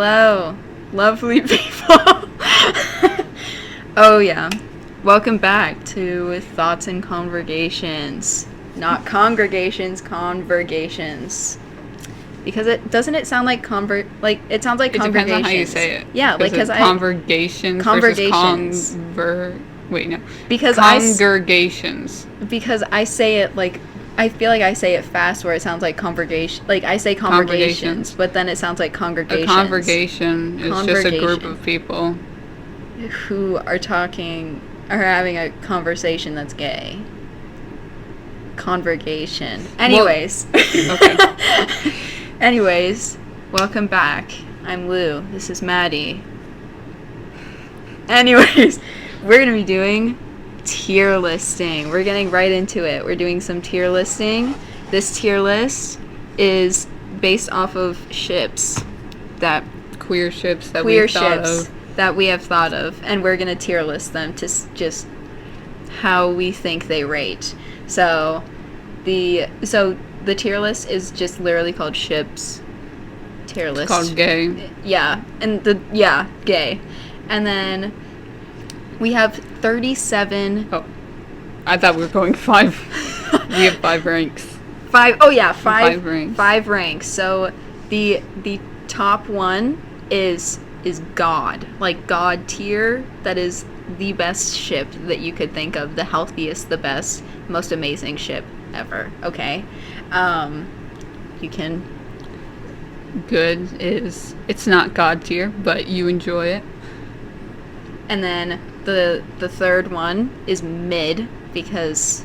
Hello, lovely people. Oh yeah, welcome back to Thoughts and Convergations. Not congregations, convergations. Because it sound like it sounds like It congregations. depends on how you say it. Yeah, like because convergations convergations. Because congregations. because I say it like I feel like I say it fast where it sounds like congregation. Like I say congregations, but then it sounds like A congregations. congregation is just a group of people who are having a conversation that's gay. Convergation. Anyways. Well, okay. Anyways, welcome back. I'm Lou. This is Maddie. Anyways, we're going to be doing tier listing. We're getting right into it. We're doing some tier listing. This tier list is based off of ships that queer ships that we have thought of, and we're going to tier list them to just how we think they rate. So the tier list is just literally called ships tier list. It's called gay. Yeah, and gay. And then we have 37. Oh, I thought we were going 5. We have 5 ranks. 5. Oh yeah, 5 ranks. 5 ranks. So the top one is God, like God tier. That is the best ship that you could think of, the healthiest, the best, most amazing ship ever. Okay, you can. Good is it's not God tier, but you enjoy it. And then the third one is mid, because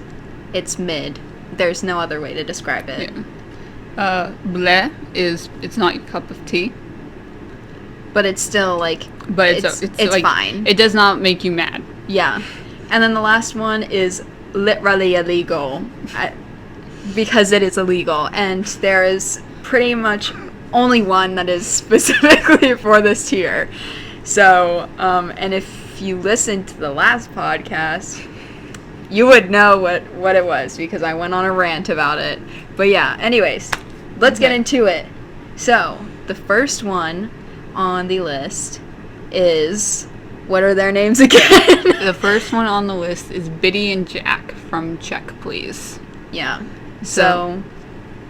it's mid. There's no other way to describe it. Yeah. Bleh is it's not your cup of tea. But it's still like. But it's like, fine. It does not make you mad. Yeah. And then the last one is literally illegal, because it is illegal, and there is pretty much only one that is specifically for this tier. So, and if you listened to the last podcast, you would know what it was, because I went on a rant about it. But yeah, anyways, let's get into it. So, the first one on the list is, what are their names again? The first one on the list is Biddy and Jack from Check Please. Yeah. So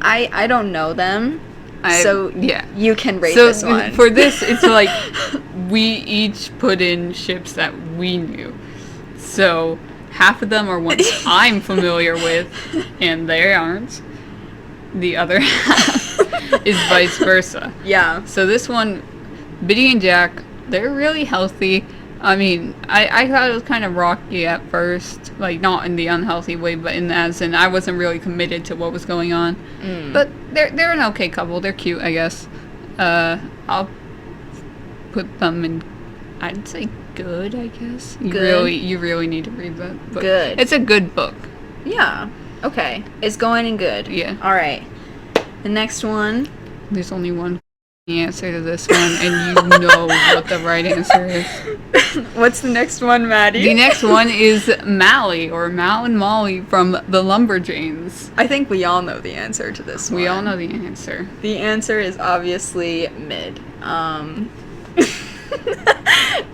I don't know them. Yeah. You can rate this one. For this, it's like we each put in ships that we knew. So half of them are ones I'm familiar with, and they aren't. The other half is vice versa. Yeah. So this one, Biddy and Jack, they're really healthy. I mean, I thought it was kind of rocky at first, like not in the unhealthy way, but as in I wasn't really committed to what was going on. But they're an okay couple. They're cute, I guess. I'll put them in, I'd say good, I guess. You really need to read that book. Good. It's a good book. Yeah. Okay. It's going in good. Yeah. All right. The next one. There's only one answer to this one, and you know what the right answer is. What's the next one, Maddie? The next one is Mally, or Mal and Molly from the Lumberjanes. I think we all know the answer to this one. We all know the answer. The answer is obviously mid.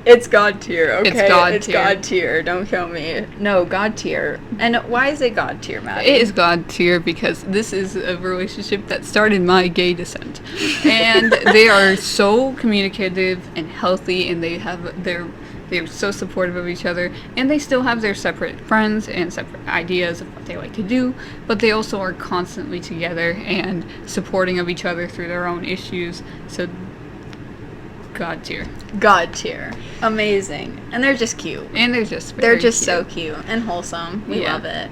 It's God tier, okay? It's God tier. Don't kill me. No, God tier. And why is it God tier, Maddie? It is God tier because this is a relationship that started my gay descent. And they are so communicative and healthy, and they're so supportive of each other, and they still have their separate friends and separate ideas of what they like to do, but they also are constantly together and supporting of each other through their own issues. So God tier. God tier. Amazing. And they're just cute. And they're just cute. So cute and wholesome. We love it.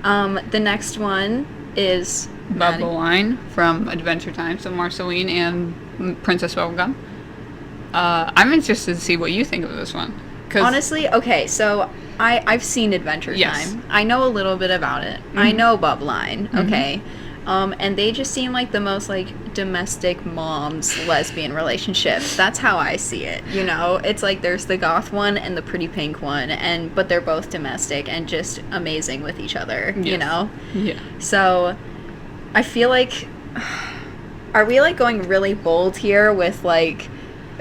The next one is Bubbleline from Adventure Time. So Marceline and Princess Bubblegum. I'm interested to see what you think of this one. Honestly, okay, so I've seen Adventure Time. I know a little bit about it. I know Bubbleline, okay? And they just seem like the most, like, domestic moms lesbian relationships. That's how I see it, you know? It's like there's the goth one and the pretty pink one, but they're both domestic and just amazing with each other, you know? Yeah. So I feel like, are we, like, going really bold here with, like,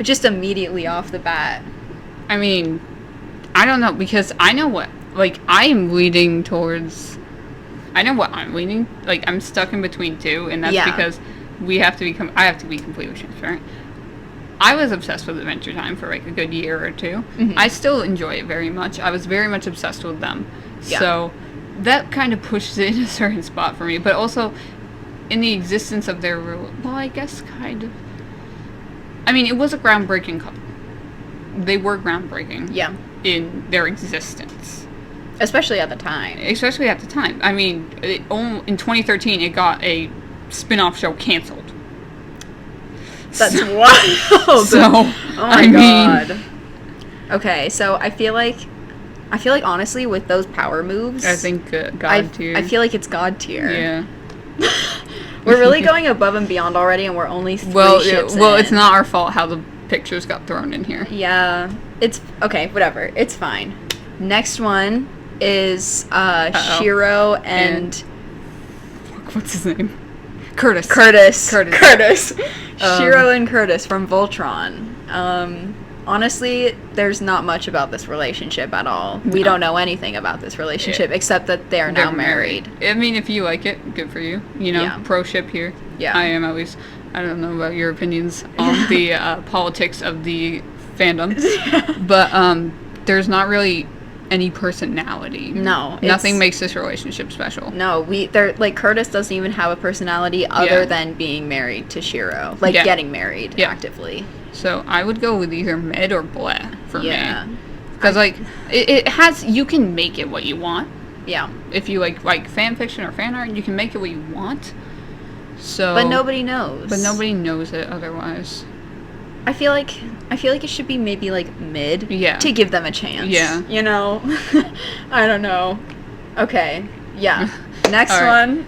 Just immediately off the bat. I mean, I don't know, because I know what, like, I am leaning towards, I know what I'm leaning, like, I'm stuck in between two, and that's because I have to be completely transparent. I was obsessed with Adventure Time for, like, a good year or two. Mm-hmm. I still enjoy it very much. I was very much obsessed with them. Yeah. So, that kind of pushes it in a certain spot for me, but also, in the existence of their, well, I guess kind of, I mean, it was a groundbreaking couple. They were groundbreaking. Yeah. In their existence. Especially at the time. I mean, in 2013, it got a spin-off show canceled. That's wild. So, oh my god. Okay, so I feel like honestly with those power moves, I think God tier. I feel like it's God tier. Yeah. We're really going above and beyond already, and we're only 3 ships in. Well, it's not our fault how the pictures got thrown in here. Yeah, it's okay. Whatever, it's fine. Next one is Shiro and what's his name? Curtis. Shiro and Curtis from Voltron. Honestly, there's not much about this relationship at all. We don't know anything about this relationship except that they're now married. I mean, if you like it, good for you. You know, pro ship here. Yeah. I am, at least. I don't know about your opinions on the politics of the fandom. But there's not really any personality. No. Nothing makes this relationship special. No, they're like, Curtis doesn't even have a personality other than being married to Shiro. Like, getting married actively. So I would go with either mid or bleh for me. Because, like, it has, you can make it what you want. Yeah. If you like fan fiction or fan art, you can make it what you want. So. But nobody knows. But nobody knows it otherwise. I feel like it should be maybe like mid. Yeah. To give them a chance. Yeah. You know? I don't know. Okay. Yeah. Next right. one.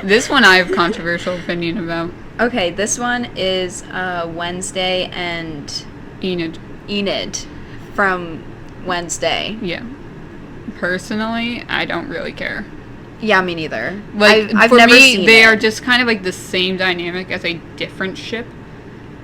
This one I have controversial opinion about. Okay, this one is Wednesday and Enid from Wednesday. Yeah. Personally, I don't really care. Yeah, me neither. Like, I've for never me, seen they it. are just kind of like the same dynamic as a different ship.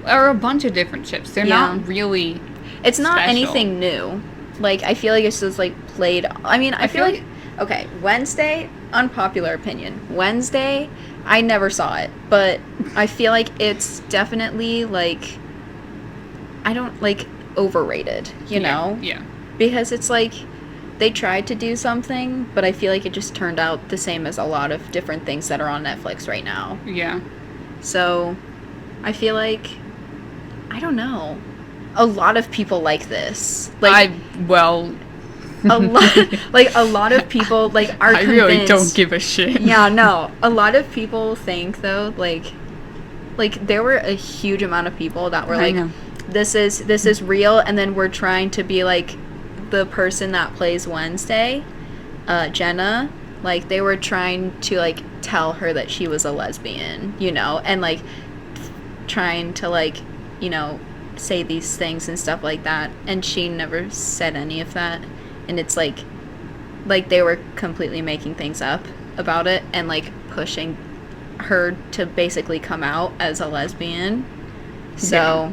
Or a bunch of different ships. They're not really It's not special. anything new. Like, I feel like it's just, like, played... I mean, I feel like... Okay, Wednesday, unpopular opinion. Wednesday, I never saw it. But I feel like it's definitely, like... I don't, like, overrated, you know? Yeah. Because it's, like... They tried to do something, but I feel like it just turned out the same as a lot of different things that are on Netflix right now. Yeah. So, I feel like... I don't know. A lot of people like this. Like, a lot of people, like, are I convinced... really don't give a shit. Yeah, no. A lot of people think, though, like, there were a huge amount of people that were like, this is real, and then we're trying to be, like, the person that plays Wednesday, Jenna, like, they were trying to, like, tell her that she was a lesbian, you know, and, like, trying to, like, you know, say these things and stuff like that, and she never said any of that, and it's like they were completely making things up about it and, like, pushing her to basically come out as a lesbian. So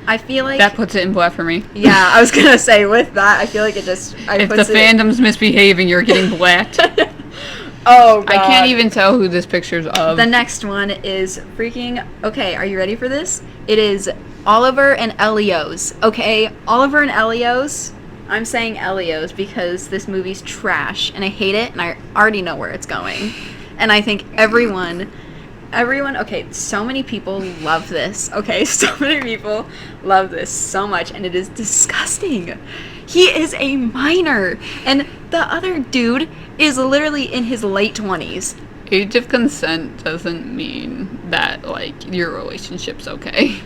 I feel like that puts it in bleh for me. Yeah, I was gonna say, with that, I feel like it just... if the fandom's misbehaving, you're getting blacked. Oh, God. I can't even tell who this picture's of. The next one is freaking... Okay, are you ready for this? It is Oliver and Elios. Okay, Oliver and Elios. I'm saying Elios because this movie's trash, and I hate it, and I already know where it's going. And I think everyone... Okay, so many people love this. Okay, so many people love this so much, and it is disgusting. He is a minor, and the other dude is literally in his late 20s. Age of consent doesn't mean that, like, your relationship's okay.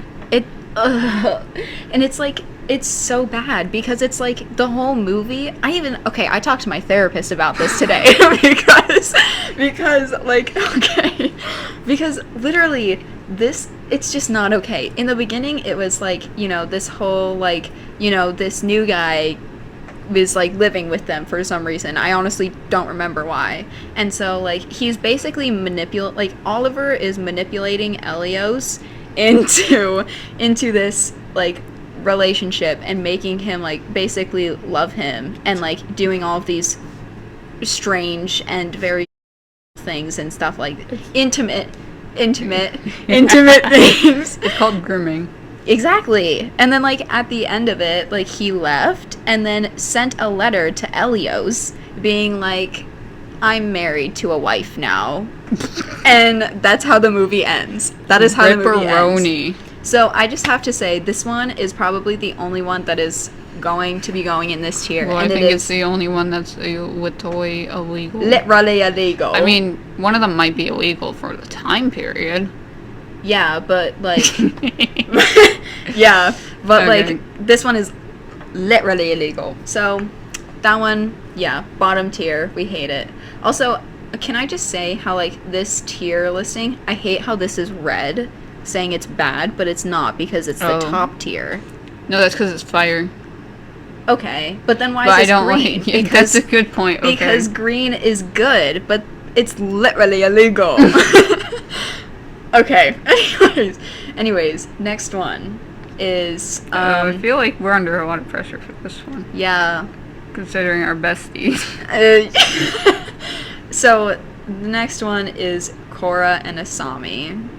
And it's like, it's so bad because it's like the whole movie. I talked to my therapist about this today because literally it's just not okay. In the beginning, it was like, you know, this whole, like, you know, this new guy was, like, living with them for some reason. I honestly don't remember why. And so, like, he's basically Oliver is manipulating Elios into this like relationship and making him like basically love him and like doing all of these strange and very things and stuff like intimate things. It's called grooming. Exactly. And then like at the end of it, like he left and then sent a letter to Elios being like, I'm married to a wife now. And that's how the movie ends. That is how the movie ends. So I just have to say, this one is probably the only one that is going to be going in this tier. Well, and I think it's the only one that's literally illegal. Literally illegal. I mean, one of them might be illegal for the time period. Yeah, but like... yeah, but Okay. like, this one is literally illegal. So, that one, yeah, bottom tier. We hate it. Also, can I just say how like this tier listing, I hate how this is red, saying it's bad, but it's not because it's the top tier. No, that's because it's fire. Okay, but then why But is this I don't green? like it. That's a good point. Okay. Because green is good, but it's literally illegal. Okay. Anyways, next one is I feel like we're under a lot of pressure for this one. Yeah. Considering our besties. So the next one is Korra and Asami.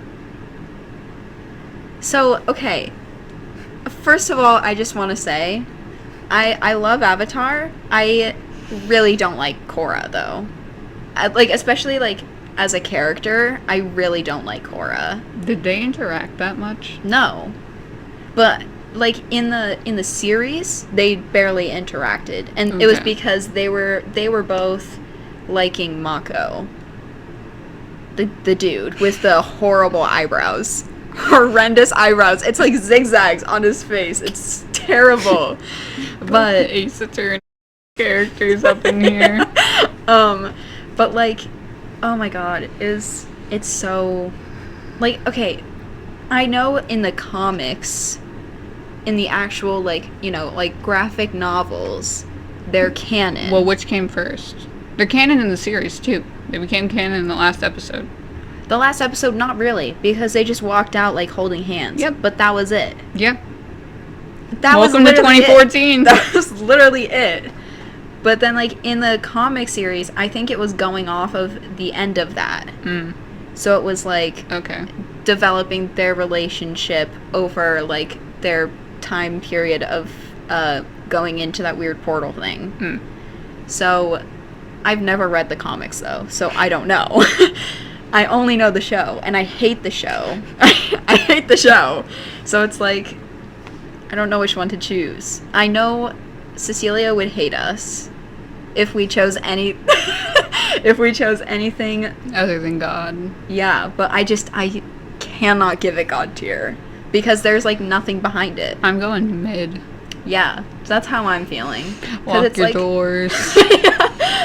So, okay. First of all, I just want to say, I love Avatar. I really don't like Korra, though. Like, especially, like, as a character, I really don't like Korra. Did they interact that much? No. But, like, in the series, they barely interacted. And it was because they were both liking Mako. The dude with the horrible eyebrows. Horrendous eyebrows. It's like zigzags on his face. It's terrible. But Ace Attorney characters up in here. but like, oh my god, it's so like, okay, I know in the comics, in the actual like, you know, like graphic novels, they're canon. Well, which came first? They're canon in the series too. They became canon in the last episode. The last episode, not really, because they just walked out like holding hands. Yep. But that was it. Yeah. Welcome to 2014. It. That was literally it. But then, like, in the comic series, I think it was going off of the end of that. So it was, like, developing their relationship over, like, their time period of going into that weird portal thing. So, I've never read the comics, though, so I don't know. I only know the show, and I hate the show. I hate the show. So it's like, I don't know which one to choose. I know Cecilia would hate us if we chose anything other than God. Yeah, but I cannot give it God tier because there's like nothing behind it. I'm going mid. Yeah, that's how I'm feeling. Lock it's your like, doors.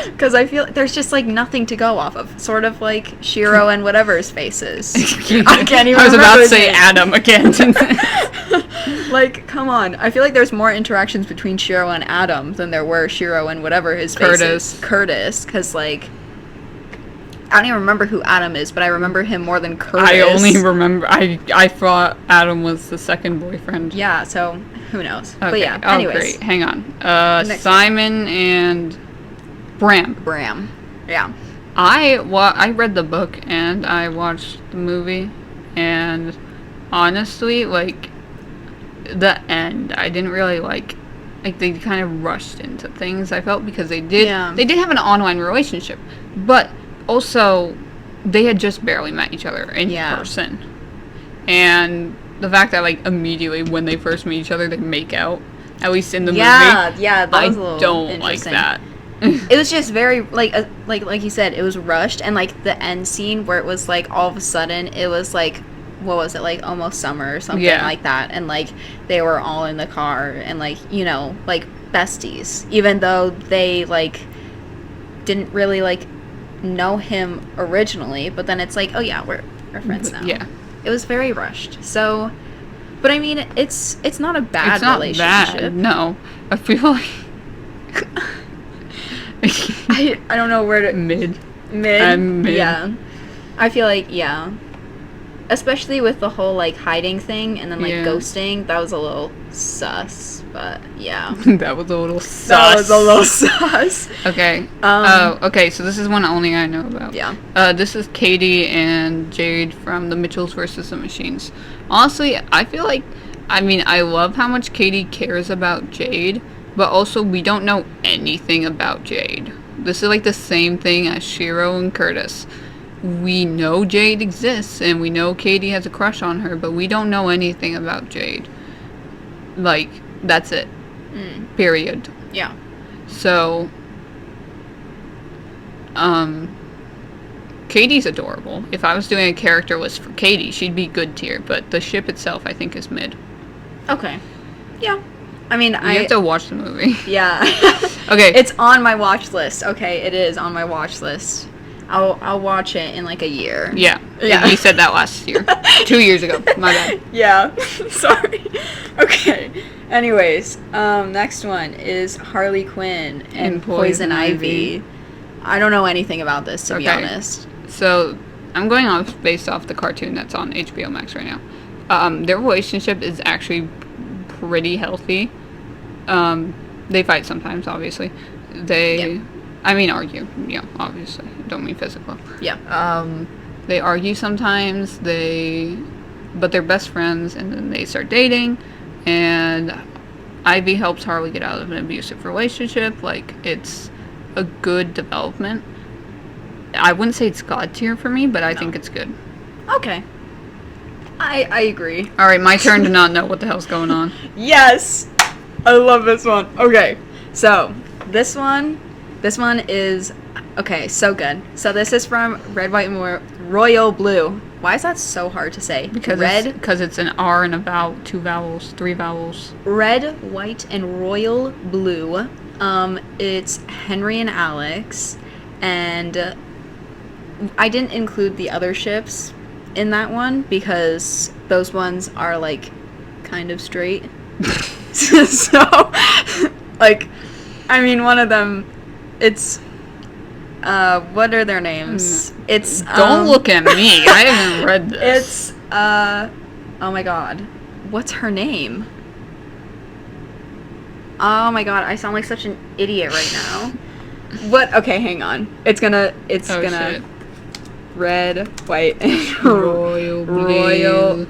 Because I feel there's just like nothing to go off of. Sort of like Shiro and whatever's faces. I can't even. I was about to say name. Adam again. Like, come on. I feel like there's more interactions between Shiro and Adam than there were Shiro and whatever his face is. Curtis. Because, like, I don't even remember who Adam is, but I remember him more than Curtis. I only remember... I thought Adam was the second boyfriend. Yeah, so who knows. Okay. But yeah, oh, anyways. Great. Hang on. Simon and Bram. Yeah. I read the book and I watched the movie, and honestly, like, the end, I didn't really like they kind of rushed into things, I felt, because they did have an online relationship, but also they had just barely met each other in person, and the fact that like immediately when they first meet each other they make out, at least in the movie, that was a little I don't like that. It was just very like you said, it was rushed, and like the end scene where it was like all of a sudden it was like, what was it, like almost summer or something like that, and like they were all in the car and like, you know, like besties, even though they like didn't really like know him originally, but then it's like, oh yeah, we're friends now. Yeah, it was very rushed. So, but I mean, it's not a bad relationship. Bad. No, I feel like I don't know where to mid. mid. I'm mid. Yeah, I feel like especially with the whole like hiding thing and then like Yeah. ghosting, that was a little sus. But yeah, That was a little sus. that was a little sus. Okay. Okay, so this is one only I know about. Yeah. This is Katie and Jade from the Mitchells versus the Machines. Honestly, I feel like, I mean, I love how much Katie cares about Jade, but also we don't know anything about Jade. This is like the same thing as Shiro and Curtis. We know Jade exists, and we know Katie has a crush on her, but we don't know anything about Jade. Like, that's it. Period. Yeah. So, Katie's adorable. If I was doing a character list for Katie, she'd be good tier, but the ship itself, I think, is mid. Okay. Yeah. I mean, You have to watch the movie. Yeah. Okay. It's on my watch list. Okay, it is on my watch list. I'll watch it in like a year. Yeah. Yeah. You said that last year. 2 years ago. My bad. Yeah. Sorry. Okay. Anyways, next one is Harley Quinn and Poison Ivy. I don't know anything about this, to be honest. So, I'm going off based off the cartoon that's on HBO Max right now. Their relationship is actually pretty healthy. They fight sometimes, obviously. I mean, argue. Yeah, obviously. Don't mean physical. Yeah. They argue sometimes. But they're best friends, and then they start dating. And Ivy helps Harley get out of an abusive relationship. Like, it's a good development. I wouldn't say it's God tier for me, but I think it's good. Okay. I agree. Alright, my turn to not know what the hell's going on. Yes! I love this one. Okay. So, this one is... Okay, so good. So this is from Red, White, and Royal Blue. Why is that so hard to say? Because it's an R and a vowel, 2 vowels, 3 vowels. Red, White, and Royal Blue. It's Henry and Alex. And I didn't include the other ships in that one because those ones are like kind of straight. So, like, I mean, one of them, it's, what are their names? It's, Don't look at me. I haven't read this. It's, oh my god. What's her name? Oh my god, I sound like such an idiot right now. What? Okay, hang on. It's gonna, Shit. Red, white, and Royal Blue.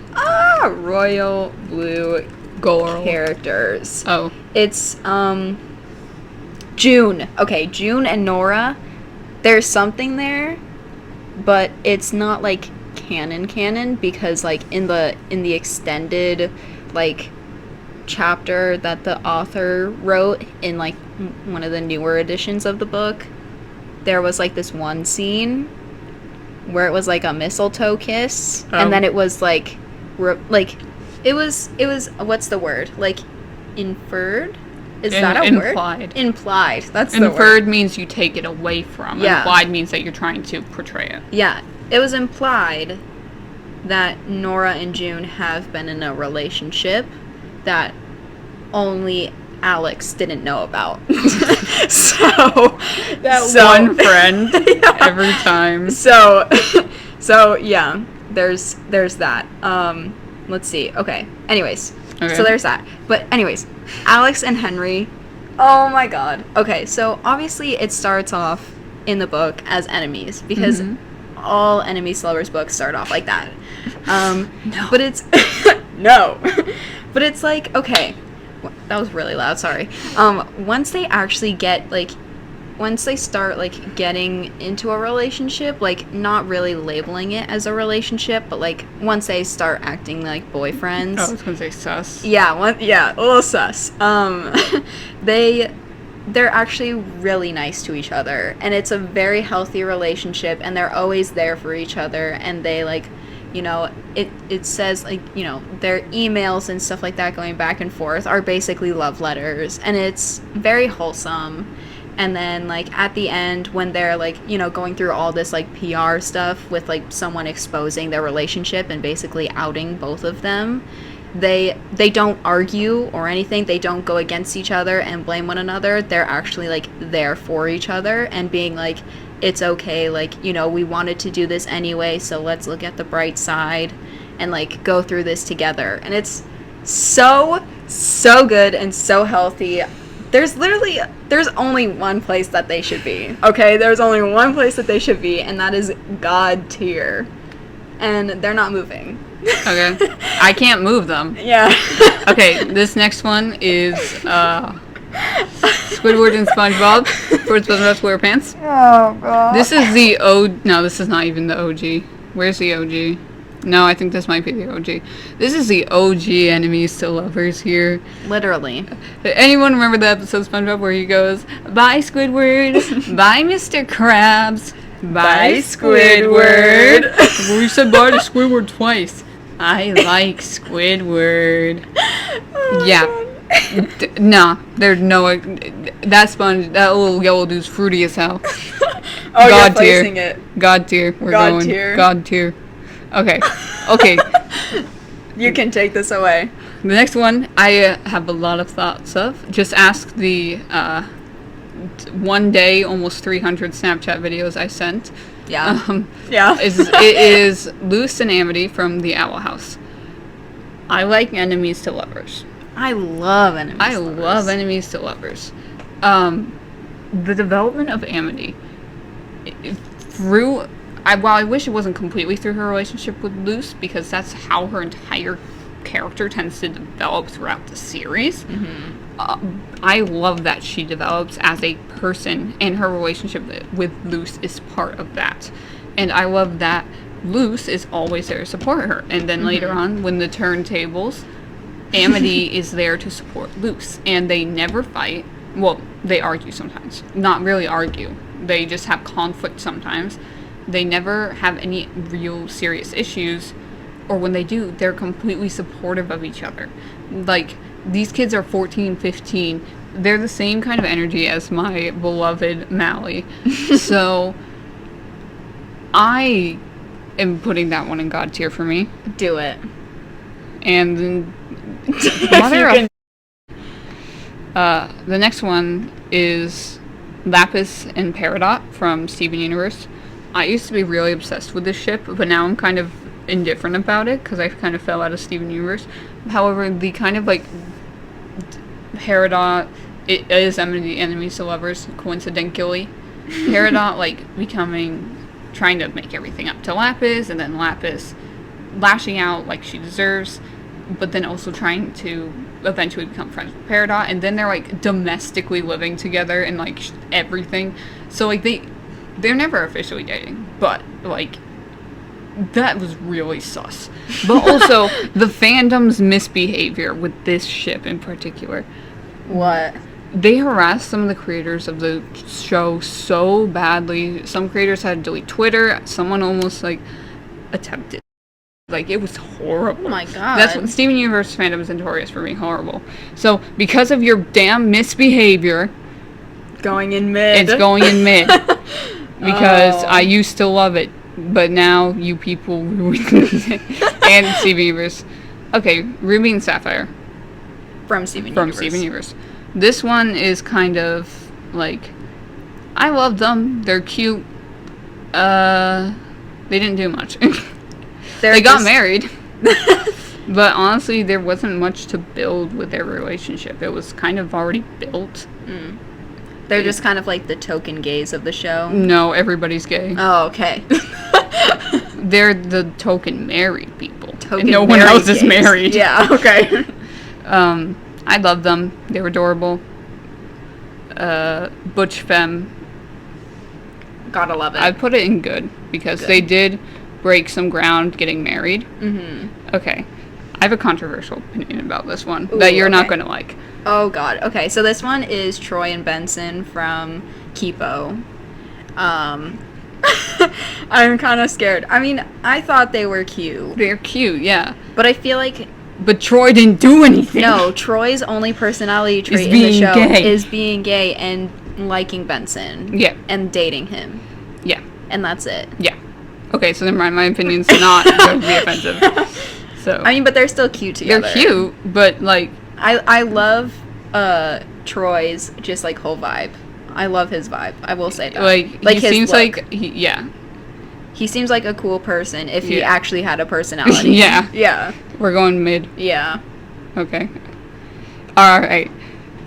Royal Blue Girl. characters. Oh. It's, June. Okay, June and Nora. There's something there, but it's not, like, canon because, like, in the extended, like, chapter that the author wrote in, like, one of the newer editions of the book, there was, like, this one scene where it was, like, a mistletoe kiss, and then it was, like, it was, what's the word? Like, inferred? Is that a implied. word? Implied. That's the word. Inferred means you take it away from. Yeah. Implied means that you're trying to portray it. Yeah. It was implied that Nora and June have been in a relationship that only Alex didn't know about. One friend every time. So yeah, there's that. Let's see. Okay. Anyways, so there's that. But anyways, Alex and Henry. Oh my god. Okay, so obviously it starts off in the book as enemies because all enemies to lovers books start off like that. No. But it's no. But it's like, okay, that was really loud, sorry. Once they actually get, like, once they start, like, getting into a relationship, like, not really labeling it as a relationship, but, like, once they start acting like boyfriends. Oh, I was gonna say sus. Yeah, a little sus. They're actually really nice to each other, and it's a very healthy relationship, and they're always there for each other, and they, like, you know, it says, like, you know, their emails and stuff like that going back and forth are basically love letters, and it's very wholesome. And then, like, at the end, when they're, like, you know, going through all this, like, PR stuff with, like, someone exposing their relationship and basically outing both of them, they don't argue or anything. They don't go against each other and blame one another. They're actually, like, there for each other and being like, it's okay, like, you know, we wanted to do this anyway, so let's look at the bright side. and like go through this together. And it's so good and so healthy. There's only one place that they should be. Okay, there's only one place that they should be, and that is God tier. And they're not moving. Okay. I can't move them. Yeah. Okay, this next one is Squidward and SpongeBob for SpongeBob SquarePants. Oh god. This is no, this is not even the OG. Where's the OG? No, I think this might be the OG. This is the OG enemies to lovers here. Literally. Anyone remember the episode of SpongeBob where he goes, "Bye Squidward, bye Mr. Krabs, bye Squidward." We said bye to Squidward twice. I like Squidward. Oh Yeah. Nah, there's no. That little yellow dude's fruity as hell. Oh, God you're tier. placing it. God tier. We're God going. tier. God tier. Okay. Okay. You can take this away. The next one I have a lot of thoughts of. Just ask the one day almost 300 Snapchat videos I sent. Yeah. Yeah. It is Luce and Amity from the Owl House. I like enemies to lovers. I love enemies. I love enemies to lovers. The development of Amity through. While I wish it wasn't completely through her relationship with Luce, because that's how her entire character tends to develop throughout the series. I love that she develops as a person, and her relationship with Luce is part of that. And I love that Luce is always there to support her. And then later on, when the turntables, Amity is there to support Luce. And they never fight. Well, they argue sometimes. Not really argue. They just have conflict sometimes. They never have any real serious issues, or when they do, they're completely supportive of each other. Like, these kids are 14, 15. They're the same kind of energy as my beloved Maddie. So, I am putting that one in God tier for me. Do it. And then, the next one is Lapis and Peridot from Steven Universe. I used to be really obsessed with this ship, but now I'm kind of indifferent about it because I kind of fell out of Steven Universe. However, the kind of like Peridot, it is enemies to lovers, coincidentally. Peridot like trying to make everything up to Lapis, and then Lapis lashing out like she deserves, but then also trying to eventually become friends with Peridot, and then they're like domestically living together and like everything. So like they're never officially dating, but like that was really sus. But also the fandom's misbehavior with this ship in particular. What? They harassed some of the creators of the show so badly. Some creators had to delete Twitter. Someone almost like attempted. Like, it was horrible. Oh my god. That's what Steven Universe fandom is notorious for being horrible. So because of your damn misbehavior, Going in mid. it's going in mid. Because I used to love it, but now you people ruined it. And Steven Universe. Okay, Ruby and Sapphire From Steven from Universe. Steven Universe. This one is kind of like, I love them. They're cute. They didn't do much. They got married. But honestly, there wasn't much to build with their relationship. It was kind of already built. They're just kind of like the token gays of the show. No, everybody's gay. Oh, okay. They're the token married people. Token And no one married else is gays. married. Yeah, okay. I love them. They were adorable. Butch Femme. Gotta love it. I put it in good because they did break some ground getting married. Okay. I have a controversial opinion about this one that you're not going to like. Oh god. Okay, so this one is Troy and Benson from Kipo. I'm kind of scared. I mean, I thought they were cute. They're cute, yeah. But I feel like But Troy didn't do anything. no, Troy's only personality trait in the being show gay. is being gay and liking Benson. Yeah. And dating him. Yeah. And that's it. Yeah. Okay, so never mind. My opinion's not going to be offensive. So I mean, but they're still cute together. they're cute, but like I love Troy's just like whole vibe. I love his vibe. I will say that. he his seems look. like He seems like a cool person if he Yeah. actually had a personality. Yeah. Yeah. We're going mid. Yeah. Okay. All right.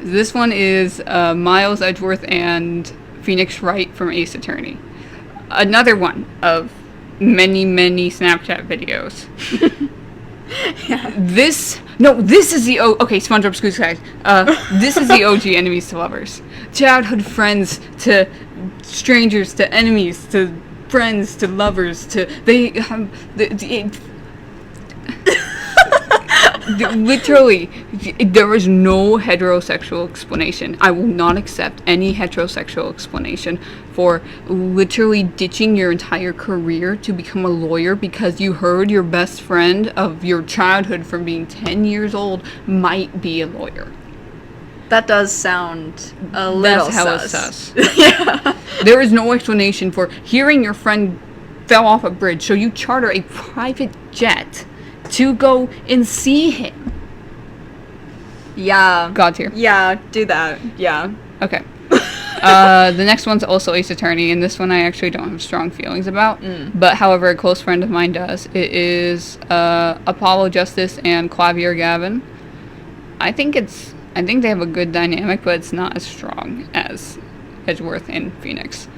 This one is Miles Edgeworth and Phoenix Wright from Ace Attorney. Another one of many, many Snapchat videos. Yeah. This is the okay, SpongeBob Squeeze guys. This is the OG enemies to lovers, childhood friends to strangers to enemies to friends to lovers to literally, there is no heterosexual explanation. I will not accept any heterosexual explanation for literally ditching your entire career to become a lawyer because you heard your best friend of your childhood from being 10 years old might be a lawyer. That does sound a little That's hella sus. sus. Yeah. There is no explanation for hearing your friend fell off a bridge, so you charter a private jet to go and see him. Yeah. God tier. Yeah, do that. Yeah. Okay. The next one's also Ace Attorney, and this one I actually don't have strong feelings about. But however, a close friend of mine does. It is Apollo Justice and Clavier Gavin. I think they have a good dynamic, but it's not as strong as Edgeworth and Phoenix.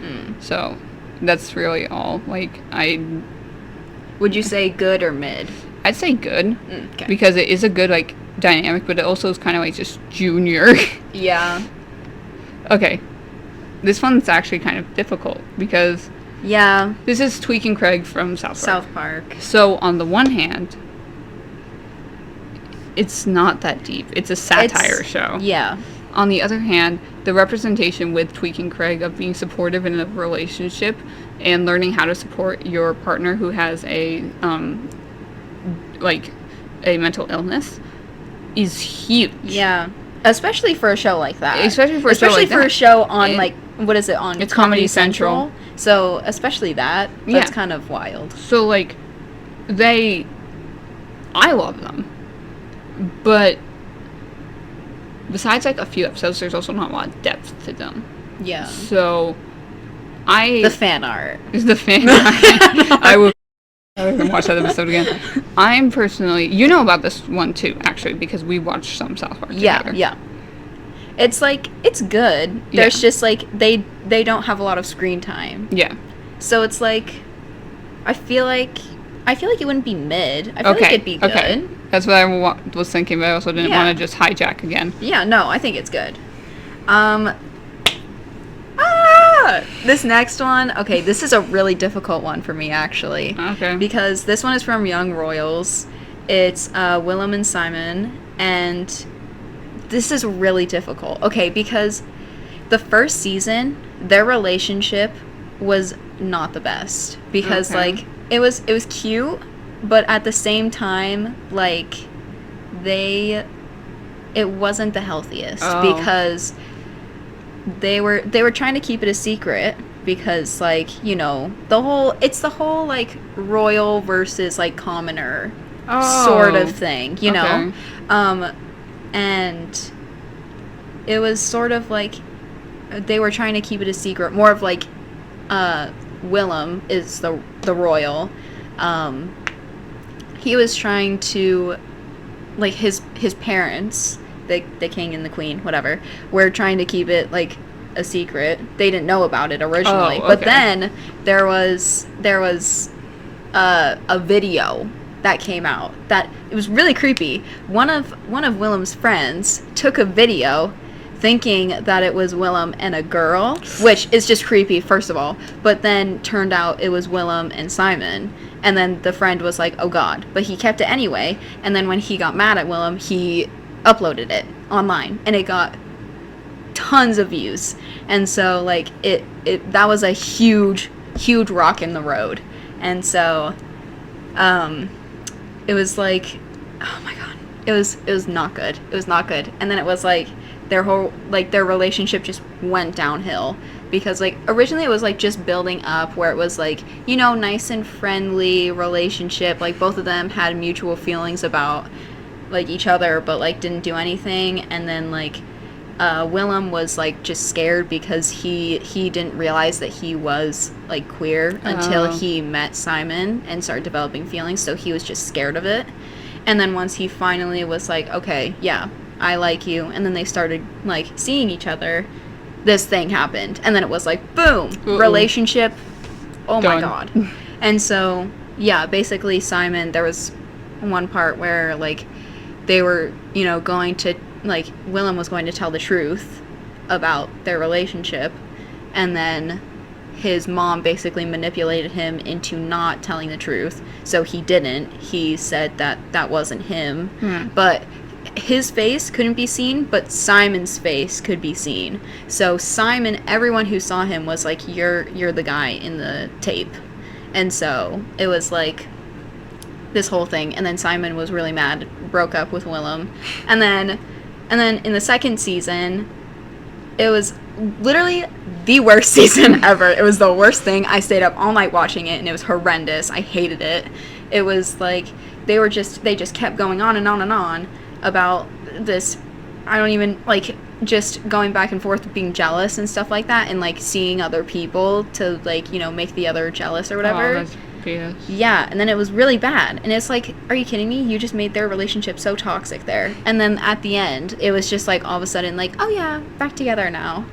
So that's really all. Like, Would you say good or mid? I'd say good, Okay. because it is a good, like, dynamic, but it also is kind of like just junior. Yeah. Okay. This one's actually kind of difficult because Yeah. this is Tweak and Craig from South Park. South Park. So on the one hand, it's not that deep. It's a satire show. Yeah. On the other hand, the representation with Tweak and Craig of being supportive in a relationship and learning how to support your partner who has a mental illness is huge. Yeah. Especially for a show like that. Especially for a show like for that. a show on, what is it, on It's Comedy Central. So, especially that's Yeah. kind of wild. So, like, I love them. But besides, like, a few episodes, there's also not a lot of depth to them. Yeah. So, The fan art. is the fan. I will watch that episode again. I'm personally, you know about this one too, actually, because we watched some South Park together. Yeah. It's like, it's good. There's just like, they don't have a lot of screen time. Yeah. So it's like, I feel like it wouldn't be mid. I feel like it'd be good. Okay. That's what I was thinking, but I also didn't want to just hijack again. Yeah, no, I think it's good. This next one, okay, this is a really difficult one for me, actually. Okay. Because this one is from Young Royals. It's Willem and Simon, and this is really difficult. Okay, because the first season, their relationship was not the best. Because, like, it was cute, but at the same time, like, it wasn't the healthiest. Because they were trying to keep it a secret because, like, you know, it's the whole like royal versus like commoner sort of thing, you know. And it was sort of like they were trying to keep it a secret, more of like Willem is the royal. He was trying to, like, his parents, the king and the queen, whatever, were trying to keep it like a secret. They didn't know about it originally, but then there was a video that came out that it was really creepy. One of Willem's friends took a video thinking that it was Willem and a girl, which is just creepy, first of all, but then turned out it was Willem and Simon. And then the friend was like, oh god, but he kept it anyway. And then when he got mad at Willem, he uploaded it online, and it got tons of views. And so, like, that was a huge rock in the road. And so it was like, oh my god, it was not good. It was not good. And then it was like their relationship just went downhill, because like originally it was like just building up, where it was like, you know, nice and friendly relationship, like both of them had mutual feelings about like each other, but like didn't do anything. And then like Willem was like just scared because he didn't realize that he was like queer until he met Simon and started developing feelings, so he was just scared of it. And then once he finally was like, okay, yeah, I like you, and then they started like seeing each other, this thing happened, and then it was like boom, relationship. Oh Done. my god. And so yeah, basically Simon, there was one part where like they were, you know, going to, like, Willem was going to tell the truth about their relationship, and then his mom basically manipulated him into not telling the truth, so he didn't. He said that that wasn't him, but his face couldn't be seen, but Simon's face could be seen. So Simon, everyone who saw him was like, you're the guy in the tape. And so it was like this whole thing, and then Simon was really mad, broke up with Willem, and then in the second season, it was literally the worst season ever. It was the worst thing. I stayed up all night watching it, and it was horrendous. I hated it. It was like they just kept going on and on and on about this. I don't even, like, just going back and forth being jealous and stuff like that, and like seeing other people to, like, you know, make the other jealous or whatever. Oh, that's BS. Yeah, and then it was really bad, and it's like, are you kidding me? You just made their relationship so toxic there. And then at the end, it was just like all of a sudden like, oh yeah, back together now.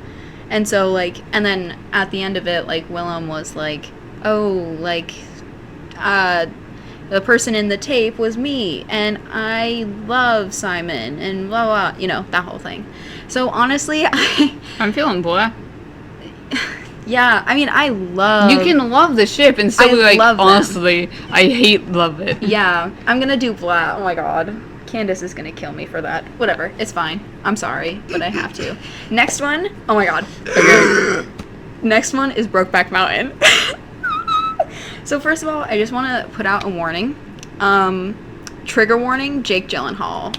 And so like, and then at the end of it, like, Willem was like, oh, like, the person in the tape was me, and I love Simon, and blah blah, you know, that whole thing. So honestly, I'm feeling blah. yeah, I mean, I love... You can love the ship and still I be like, love them. honestly, I hate love it. Yeah, I'm gonna do blah. Oh my god. Candace is gonna kill me for that. Whatever, it's fine. I'm sorry, but I have to. Next one. Oh my god. Okay. Next one is Brokeback Mountain. So first of all, I just want to put out a warning. Trigger warning, Jake Gyllenhaal.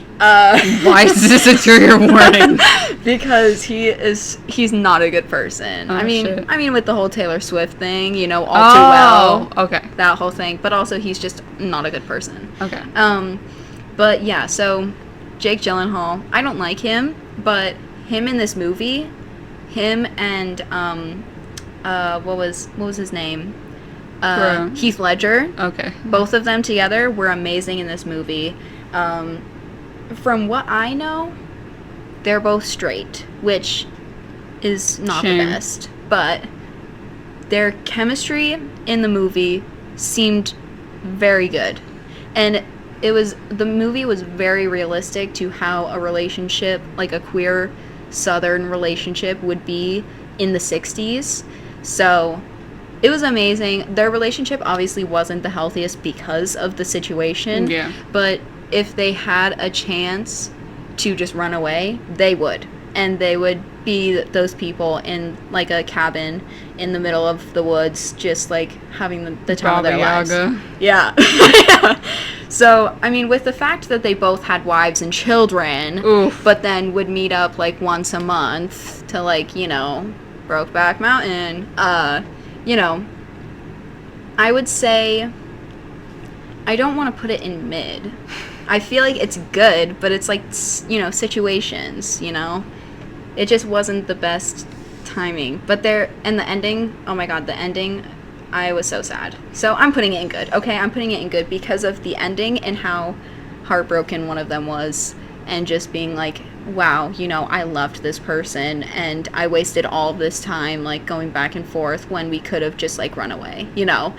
Why is this a trigger warning? Because he's not a good person. Oh, I mean, shit. with the whole Taylor Swift thing, you know, all too well. Okay. That whole thing. But also, he's just not a good person. Okay. But yeah, so Jake Gyllenhaal, I don't like him, but him in this movie, him and what was his name? Heath Ledger. Okay. Both of them together were amazing in this movie. From what I know, they're both straight, which is not Shame. the best. But their chemistry in the movie seemed very good. And the movie was very realistic to how a relationship, like a queer Southern relationship, would be in the 60s. So it was amazing. Their relationship obviously wasn't the healthiest because of the situation. Yeah. But if they had a chance to just run away, they would. And they would be those people in like a cabin in the middle of the woods, just like having the time of their lives. Yeah. Yeah. So, I mean, with the fact that they both had wives and children, Oof. but then would meet up like once a month to, like, you know, Brokeback Mountain, you know, I would say, I don't want to put it in mid. I feel like it's good, but it's like, you know, situations, you know? It just wasn't the best timing. But and the ending, oh my god, the ending, I was so sad. So I'm putting it in good, okay? I'm putting it in good because of the ending and how heartbroken one of them was, and just being like, wow, you know, I loved this person, and I wasted all of this time, like, going back and forth when we could have just, like, run away, you know?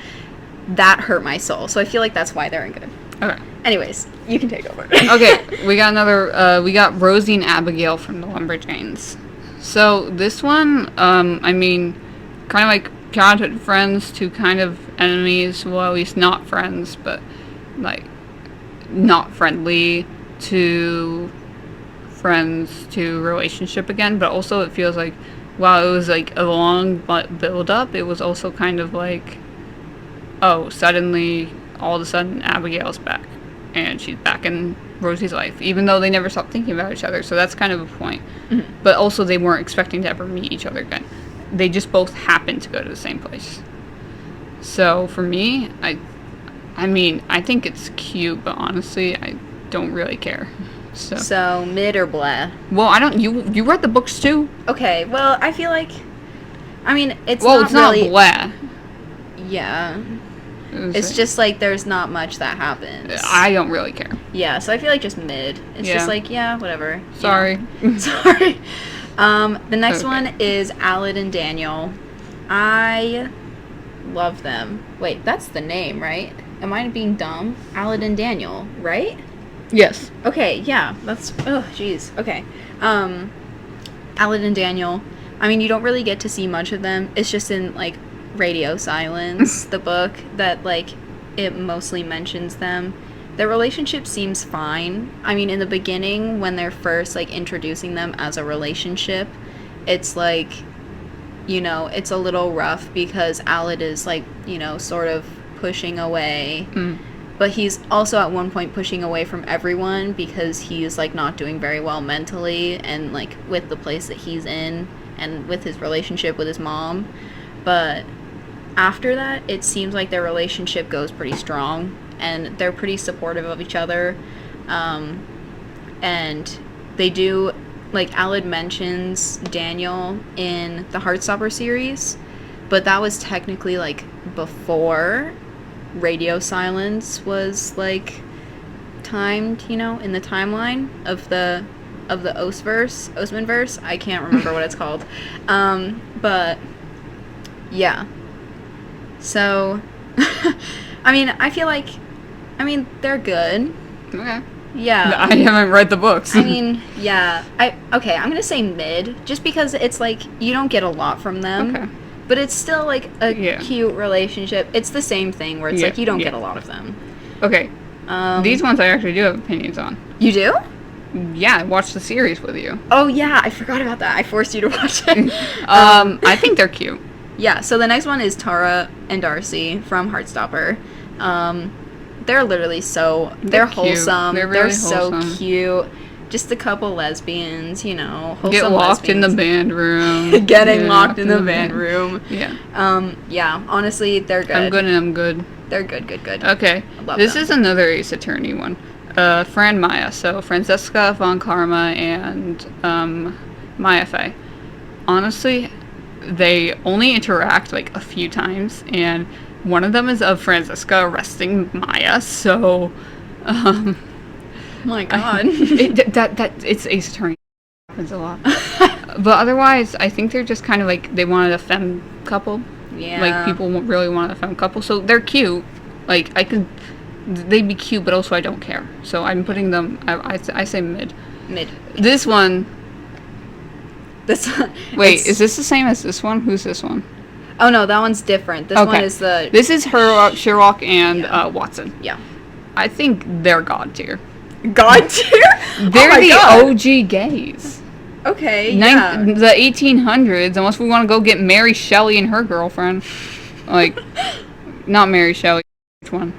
That hurt my soul. So I feel like that's why they're in good. Okay. Anyways, you can take over. Okay, we got another, we got Rosie and Abigail from the Lumberjanes. So this one, I mean, kind of like childhood friends to kind of enemies, well, at least not friends, but, like, not friendly to friends to relationship again. But also it feels like, while it was, like, a long build-up, it was also kind of like, oh, suddenly, all of a sudden, Abigail's back. And she's back in Rosie's life, even though they never stopped thinking about each other. So that's kind of a point. Mm-hmm. But also, they weren't expecting to ever meet each other again. They just both happened to go to the same place. So for me, I mean, I think it's cute, but honestly, I don't really care. So mid or blah? Well, I don't. You read the books too. Okay. Well, I feel like, I mean, it's Well, not it's really. not blah. Yeah. It's just like there's not much that happens. I don't really care. Yeah, so I feel like just mid. It's just like, yeah, whatever. Sorry. Sorry. The next Okay. one is Alid and Daniel. I love them. Wait, that's the name, right? Am I being dumb? Alid and Daniel, right? Yes. Okay, yeah, that's, oh, jeez. Okay. Alid and Daniel. I mean, you don't really get to see much of them. It's just in, like, Radio Silence, the book, that, like, it mostly mentions them. Their relationship seems fine. I mean, in the beginning, when they're first, like, introducing them as a relationship, it's, like, you know, it's a little rough because Alid is, like, you know, sort of pushing away. But he's also at one point pushing away from everyone because he's, like, not doing very well mentally and, like, with the place that he's in and with his relationship with his mom. But after that, it seems like their relationship goes pretty strong and they're pretty supportive of each other. And they do, like, Alid mentions Daniel in the Heartstopper series, but that was technically, like, before Radio Silence was, like, timed, you know, in the timeline of the Osman verse. I can't remember what it's called. But yeah. So I mean, I feel like, I mean, they're good. Okay. Yeah. I haven't read the books. I mean, yeah. Okay, I'm gonna say mid, just because it's like you don't get a lot from them. Okay. But it's still like a cute relationship. It's the same thing where it's like you don't get a lot of them. Okay. These ones I actually do have opinions on. You do? Yeah, I watched the series with you. Oh yeah, I forgot about that. I forced you to watch it. I think they're cute. Yeah, so the next one is Tara and Darcy from Heartstopper. They're literally they're wholesome. They're really so wholesome. Cute. Just a couple lesbians, you know. Wholesome Get locked in the lesbians. band room. Getting locked in the band room. Yeah. Yeah, honestly, they're good. I'm good and I'm good. They're good. Okay. I love This them. is another Ace Attorney one. Fran Maya. So Francesca Von Karma and Maya Fey. Honestly, they only interact like a few times, and one of them is of Francesca arresting Maya. So, Oh my god. It's Ace Attorney. Happens a lot. But otherwise, I think they're just kind of like they wanted a femme couple. Yeah. Like people really wanted a femme couple, so they're cute. Like they'd be cute, but also I don't care. So I'm putting them. I say mid. Mid. This one. This one. Wait, is this the same as this one? Who's this one? Oh no, that one's different. This one is the. This is Sherlock and Watson. Yeah. I think they're god tier. God tier? They're the God. OG gays. Okay. Yeah. The 1800s, unless we want to go get Mary Shelley and her girlfriend. Like, not Mary Shelley. Which one?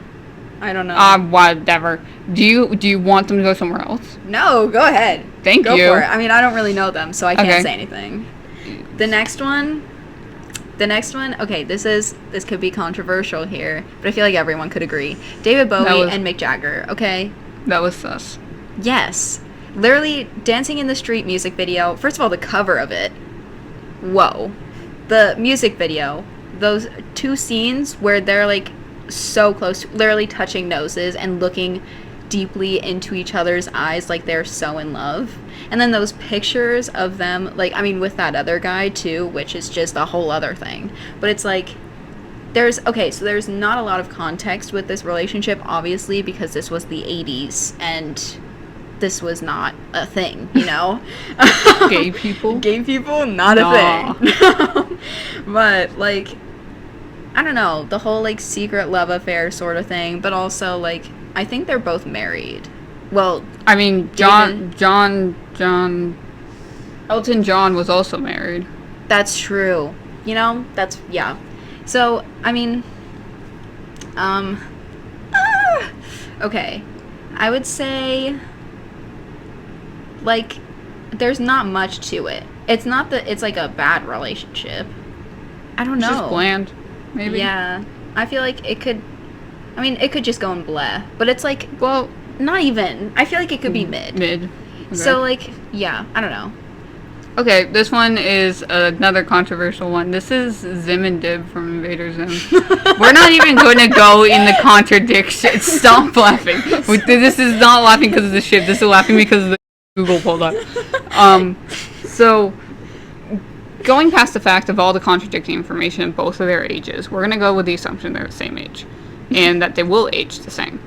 I don't know. Whatever. Do you want them to go somewhere else? No, go ahead. Thank go you. for it. I mean, I don't really know them, so I can't Okay. say anything. The next one, okay, this could be controversial here, but I feel like everyone could agree. David Bowie and Mick Jagger, okay? That was us. Yes. Literally, Dancing in the Street music video. First of all, the cover of it. Whoa. The music video. Those two scenes where they're, like, so close, literally touching noses and looking deeply into each other's eyes like they're so in love. And then those pictures of them, like, I mean, with that other guy, too, which is just a whole other thing. But it's, like, there's not a lot of context with this relationship, obviously, because this was the 80s, and this was not a thing, you know? Gay people? Gay people, not a thing. But, like, I don't know, the whole, like, secret love affair sort of thing, but also, like, I think they're both married. Well, I mean, Elton John was also married. That's true. You know, yeah. So, I mean, okay. I would say, like, there's not much to it. It's not that it's, like, a bad relationship. I don't know. It's just bland, maybe? Yeah. I feel like it could just go in bleh. But it's like, well, not even. I feel like it could be mid. Mid. Okay. So, like, yeah, I don't know. Okay, this one is another controversial one. This is Zim and Dib from Invader Zim. We're not even going to go in the contradiction. Stop laughing. This is not laughing because of the ship. This is laughing because of the Google pulled up. So, going past the fact of all the contradicting information in both of their ages, we're going to go with the assumption they're the same age. And that they will age the same.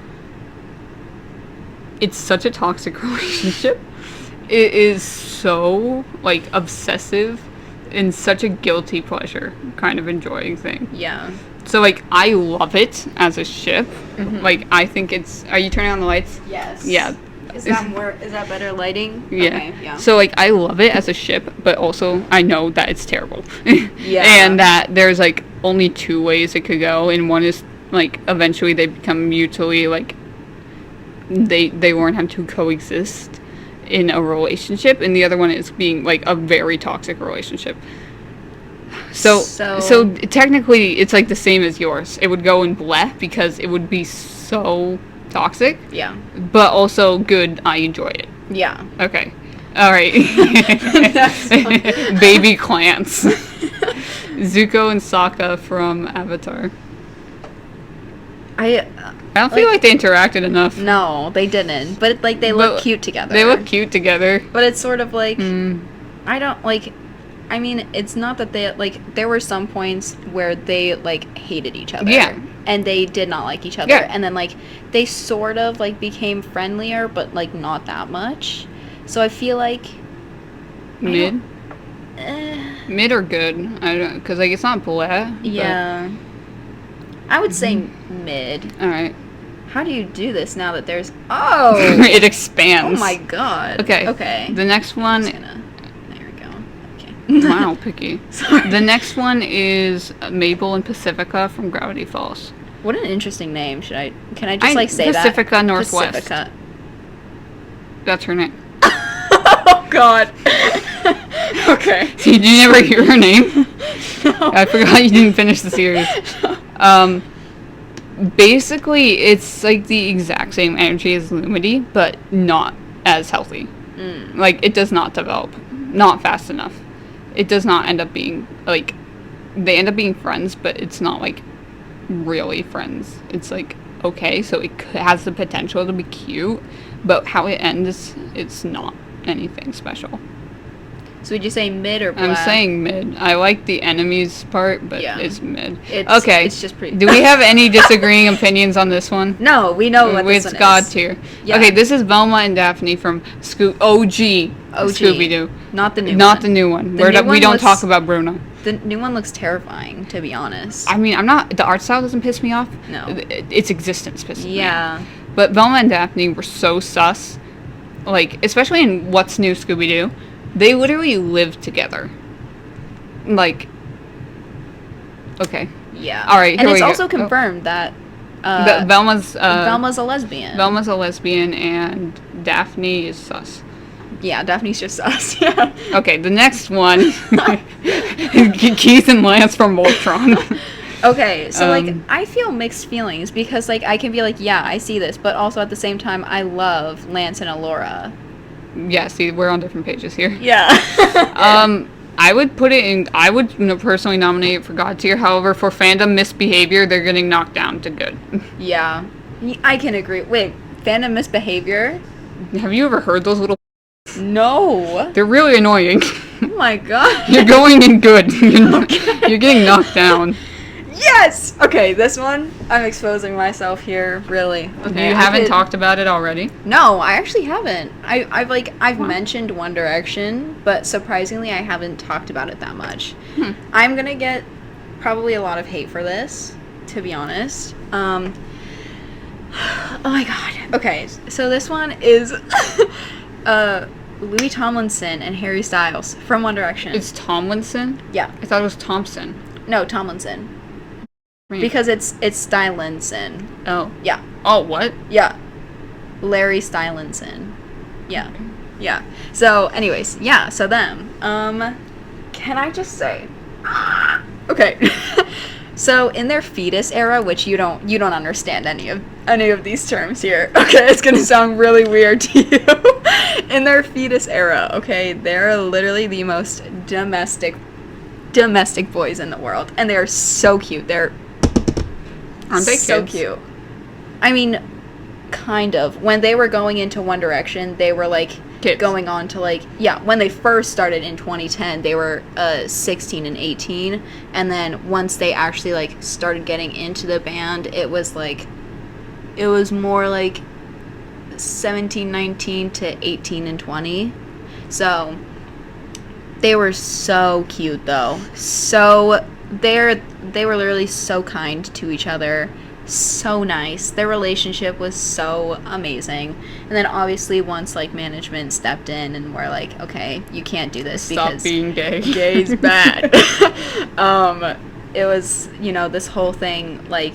It's such a toxic relationship. It is so, like, obsessive and such a guilty pleasure kind of enjoying thing. Yeah. So, like, I love it as a ship. Mm-hmm. Like, I think it's... Are you turning on the lights? Yes. Yeah. Is that better lighting? Yeah. Okay, yeah. So, like, I love it as a ship, but also I know that it's terrible. Yeah. And that there's, like, only two ways it could go, and one is, like, eventually they become mutually, like, they learn how to coexist in a relationship, and the other one is being, like, a very toxic relationship. So technically it's like the same as yours. It would go in bleh because it would be so toxic. Yeah. But also good. I enjoy it. Yeah. Okay. All right. Baby Clans. Zuko and Sokka from Avatar. I don't feel like they interacted enough. No, they didn't. But like they look cute together. They look cute together. But it's sort of like I don't like. I mean, it's not that they like. There were some points where they like hated each other. Yeah. And they did not like each other. Yeah. And then like they sort of like became friendlier, but like not that much. So I feel like mid. Mid or good? I don't, because like it's not bleh. Yeah. I would say mid. All right. How do you do this now that there's... Oh! It expands. Oh my god. Okay. Okay. The next one... There we go. Okay. Wow, picky. Sorry. The next one is Mabel and Pacifica from Gravity Falls. What an interesting name. Can I just like say Pacifica that? Northwest. Pacifica. That's her name. Oh god. Okay. Did you never hear her name? No. I forgot you didn't finish the series. Basically, it's like the exact same energy as Lumity, but not as healthy. Like, it does not develop. Not fast enough. It does not end up being, like, they end up being friends, but it's not, like, really friends. It's, like, okay, so it has the potential to be cute, but how it ends, it's not anything special. So would you say mid or bleh? I'm saying mid. I like the enemies part, but it's mid. Okay. It's just pretty... Do we have any disagreeing opinions on this one? No, we know what this one It's God is. tier. Yeah. Okay, this is Velma and Daphne from OG Scooby-Doo. Not the new one. Not the new one. We don't talk about Bruno. The new one looks terrifying, to be honest. I mean, the art style doesn't piss me off. No. Its existence pisses me off. Yeah. But Velma and Daphne were so sus. Like, especially in What's New Scooby-Doo. They literally live together. Like, okay. Yeah. All right, and it's also confirmed that Velma's a lesbian. Velma's a lesbian and Daphne is sus. Yeah, Daphne's just sus. Yeah. Okay, the next one. Keith and Lance from Voltron. Okay, so like I feel mixed feelings because like I can be like, yeah, I see this, but also at the same time I love Lance and Allura. Yeah, see, we're on different pages here. Yeah. I would put it in... I would personally nominate it for God tier. However, for fandom misbehavior, they're getting knocked down to good. Yeah. I can agree. Wait, fandom misbehavior? Have you ever heard those little... No. They're really annoying. Oh my god. You're going in good. You're getting knocked down. Yes! Okay, this one, I'm exposing myself here, really. Okay, You haven't talked about it already? No, I actually haven't. I've mentioned One Direction, but surprisingly I haven't talked about it that much. I'm gonna get probably a lot of hate for this, to be honest. Oh my god. Okay, so this one is Louis Tomlinson and Harry Styles from One Direction. It's Tomlinson? Yeah. I thought it was Thompson. No, Tomlinson. Because it's Stylinson. Oh. Yeah. Oh, what? Yeah. Larry Stylinson. Yeah. Yeah. So, anyways, yeah, so them. Can I just say... Okay. So in their fetus era, which you don't understand any of these terms here. Okay, it's gonna sound really weird to you. In their fetus era, okay, they're literally the most domestic boys in the world, and they're so cute. They're Aren't they so kids? cute. I mean, kind of. When they were going into One Direction, they were like Kids. going on to like, yeah, when they first started in 2010, they were 16 and 18, and then once they actually like started getting into the band, it was more like 17, 19 to 18 and 20. So they were so cute though. So they were literally so kind to each other. So nice. Their relationship was so amazing. And then obviously once like management stepped in and were like, okay, you can't do this Stop because being gay. gay's bad. It was, this whole thing, like,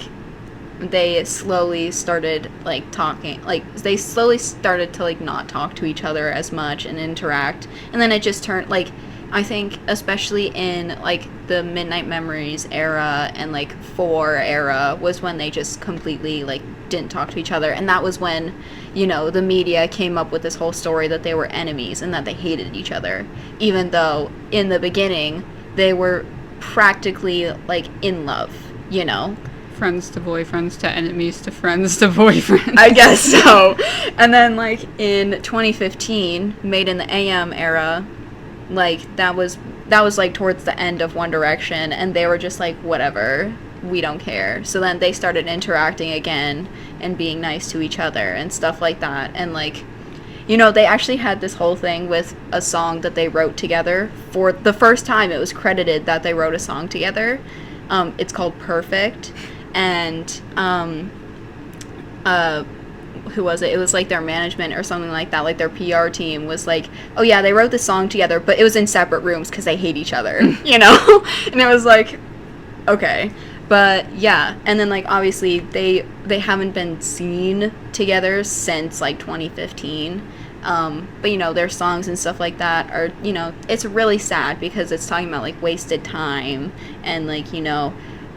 they slowly started like talking, like they slowly started to like not talk to each other as much and interact, and then it just turned like, I think especially in like the Midnight Memories era and like 4 era was when they just completely like didn't talk to each other, and that was when the media came up with this whole story that they were enemies and that they hated each other, even though in the beginning they were practically like in love. Friends to boyfriends to enemies to friends to boyfriends. I guess so. And then like in 2015, Made in the AM era, like that was like towards the end of One Direction, and they were just like, whatever, we don't care. So then they started interacting again and being nice to each other and stuff like that. And like, they actually had this whole thing with a song that they wrote together. For the first time it was credited that they wrote a song together. It's called Perfect. And who was it? It was like their management or something like that, like their PR team was like, oh yeah, they wrote this song together, but it was in separate rooms because they hate each other, And it was like, okay. But yeah, and then like obviously they haven't been seen together since like 2015. But their songs and stuff like that are, it's really sad because it's talking about like wasted time and like,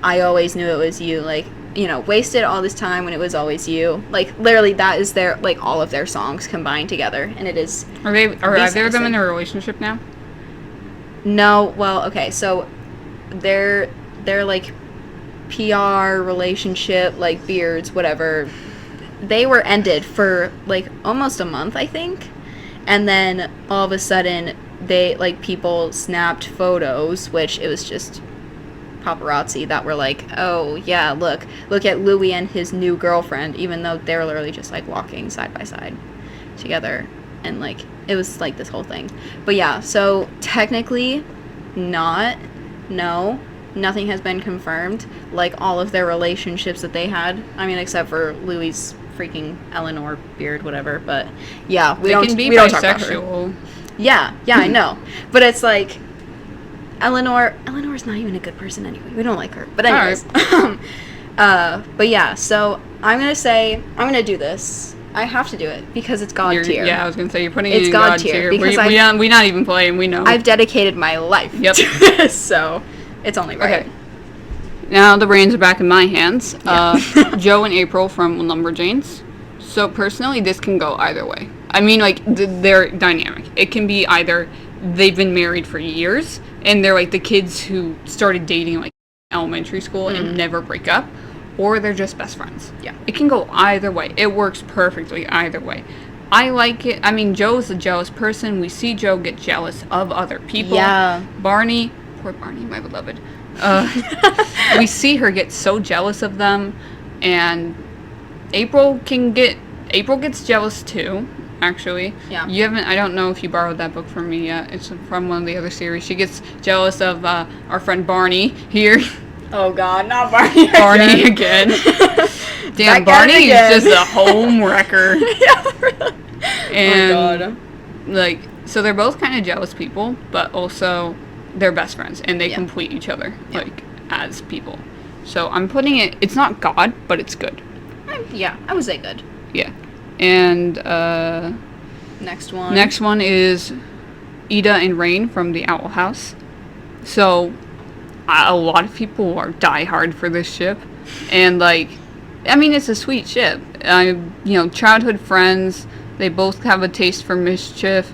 I always knew it was you, like, wasted all this time when it was always you. Like, literally, that is their, like, all of their songs combined together, and it is... Are either of them in a relationship now? No, well, okay, so their like, PR relationship, like, beards, whatever, they were ended for, like, almost a month, I think, and then all of a sudden, they, like, people snapped photos, which it was just... paparazzi that were like, oh yeah, look at Louis and his new girlfriend, even though they were literally just like walking side by side together, and like it was like this whole thing. But yeah, so technically nothing has been confirmed, like all of their relationships that they had, I mean, except for Louis' freaking Eleanor beard, whatever. But yeah, we don't talk about her. Yeah, I know, but it's like Eleanor's not even a good person anyway. We don't like her. But anyways. But yeah, so I'm going to do this. I have to do it because it's God tier. Yeah, I was going to say, you're putting it in God tier. Because we not even playing, we know. I've dedicated my life to this, so it's only right. Okay. Now the reins are back in my hands. Yeah. Joe and April from Lumberjanes. So personally, this can go either way. I mean, like, they're dynamic. It can be either they've been married for years, and they're like the kids who started dating like elementary school and never break up, or they're just best friends. Yeah. It can go either way. It works perfectly either way. I like it. I mean, Joe's a jealous person. We see Joe get jealous of other people. Yeah. Barney, poor Barney, my beloved. We see her get so jealous of them, and April gets jealous too. Actually, yeah. I don't know if you borrowed that book from me yet. It's from one of the other series. She gets jealous of our friend Barney here. Oh God, not Barney again. Damn, Barney is just a home wrecker. Yeah, really. And, oh God. Like, so they're both kind of jealous people, but also they're best friends, and they complete each other, like, as people. So I'm putting it's not God, but it's good. I would say good. Yeah. And next one is Ida and Rain from the Owl House. So a lot of people are diehard for this ship, and like, I mean, it's a sweet ship. Childhood friends. They both have a taste for mischief,